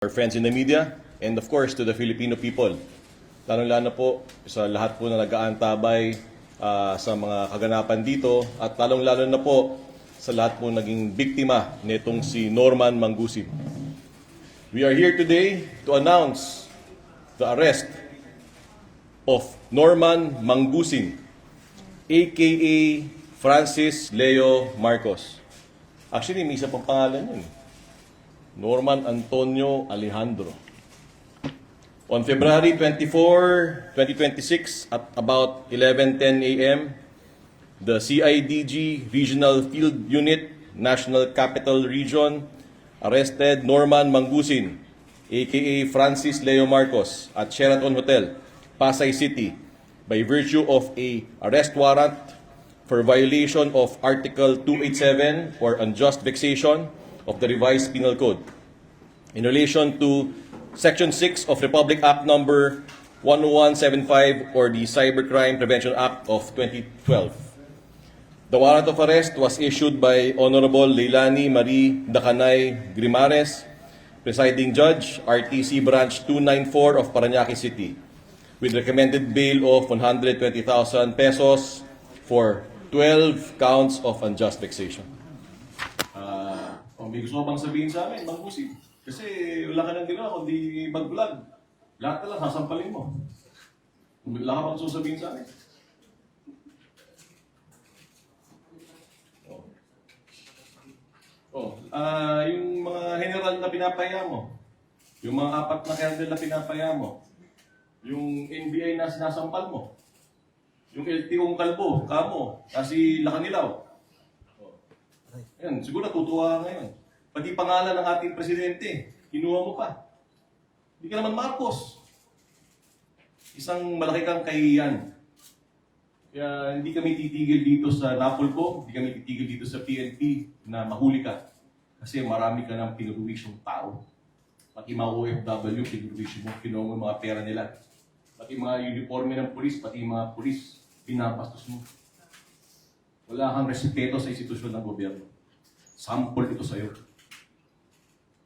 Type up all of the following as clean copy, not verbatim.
Our friends in the media, and of course to the Filipino people. Lalong-lalo po sa lahat po na nag-aantabay sa mga kaganapan dito at lalong-lalo na po sa lahat po naging biktima nitong si Norman Mangusin. We are here today to announce the arrest of Norman Mangusin, aka Francis Leo Marcos. Actually, may isa pang pangalan yun. Norman Antonio Alejandro. On February 24, 2026 at about 11:10 a.m., the CIDG Regional Field Unit, National Capital Region, arrested Norman Mangusin, aka Francis Leo Marcos, at Sheraton Hotel, Pasay City, by virtue of a arrest warrant for violation of Article 287 or unjust vexation of the Revised Penal Code in relation to Section 6 of Republic Act Number 10175 or the Cybercrime Prevention Act of 2012. The warrant of arrest was issued by Honorable Leilani Marie Dacanay Grimares, Presiding Judge, RTC Branch 294 of Parañaque City, with recommended bail of 120,000 pesos for 12 counts of unjust vexation. May gusto bang sabihin sa amin, Mangusin? Kasi wala ka nang ginawa kundi mag-vlog. Lahat na lang, sasampalin mo. Wala ka bang sasabihin sa amin? Yung mga general na pinapaya mo, yung mga 4 na colonel na pinapaya mo, yung NBI na sinasampal mo, yung LTO'ng kalbo, kamo, kasi Lakanilaw. Ayan, siguro natutuwa ka ngayon. Pati pangalan ng ating presidente, kinuha mo pa. Hindi ka naman Marcos. Isang malaki kang kahihiyan. Kaya hindi kami titigil dito sa Napolco, hindi kami titigil dito sa PNP na mahuli ka. Kasi marami ka ng pinuruwisyong tao. Pati mga OFW, pinuruwisyo mo, kinuha mo mga pera nila. Pati mga uniforme ng pulis, pati mga pulis, pinapastos mo. Wala kang respeto sa institusyon ng gobyerno. Sample ito sa'yo.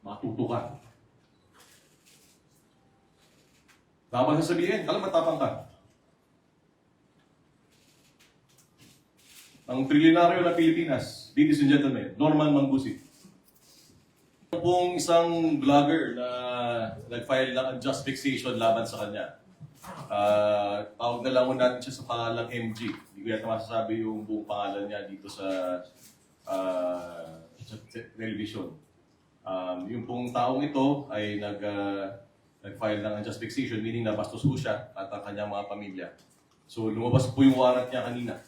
Matuto ka. Dapat sasabihin, alam matapang ka. Ang trilyonaryo na Pilipinas, ladies and gentlemen, Norman Mangusin. Pong isang vlogger na nag-file ng unjust vexation laban sa kanya. Tawag na lang natin siya sa pangalang MG. Hindi ko yata masasabi yung buong pangalan niya dito sa television. Yung pong taong ito ay nag-file ng unjust vexation, meaning nabastos po siya at ang kanyang mga pamilya. So lumabas po yung warrant niya kanina.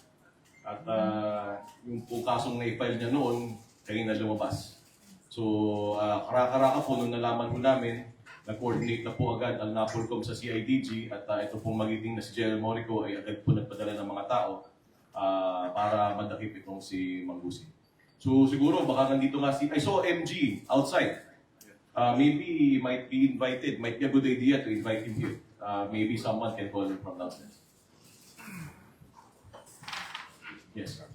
At yung pong kasong na-file niya noon, kanina lumabas. So karaka-raka po nung nalaman po namin, nag-coordinate na po agad ang Napolcom sa CIDG at ito pong magiting na si General Monico ay agad po nagpadala ng mga tao para madakip itong si Mangusin. So siguro baka nandito nga I saw MG outside. Maybe he might be invited. Might be a good idea to invite him here. Maybe someone can call him from downstairs. Yes, sir.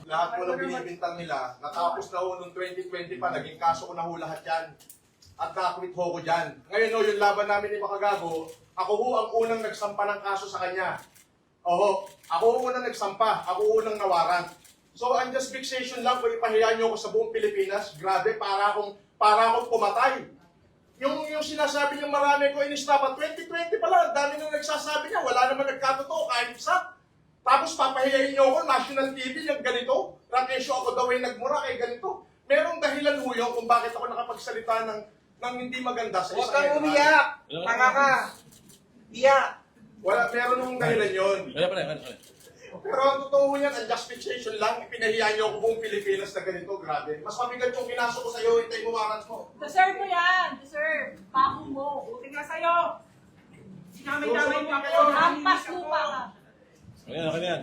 Lahat po ng binibintang nila, natapos na ho noong 2020 pa, naging kaso ko na ho lahat yan. At nakwit ho ko dyan. Ngayon ho, yung laban namin ni Makagago, ako ho ang unang nagsampa ng kaso sa kanya. Oho, ako ho unang nagsampa, ako ho unang nawaran. So, unjust vexation lang kung ipahiya nyo ako sa buong Pilipinas. Grabe, para akong pumatay. Yung sinasabi niyo marami ko inistapa, 2020 pala, dami nang nagsasabi niya, wala naman nagkatotoo kahit isa. Tapos papahiyahin niyo ako, national TV, yung ganito. Rakesyo ako daw ay nagmura kay ganito. Merong dahilan ho yun kung bakit ako nakapagsalita ng hindi maganda sa isang huwag kang umiyak! Tanga ka! Iyak! Meron nung dahilan yun. Wala. Pero ang totoo yan, unjust vexation lang, ipinahiya niyo ako buong Pilipinas na ganito, grabe. Mas mabigat yung kinaso ko sa'yo, hintay mo warrant mo. Deserve mo yan! Deserve! Pako mo! Buti nga sa'yo! Sinamay-damay mo ako! Hampas lupa ka! Ano yan?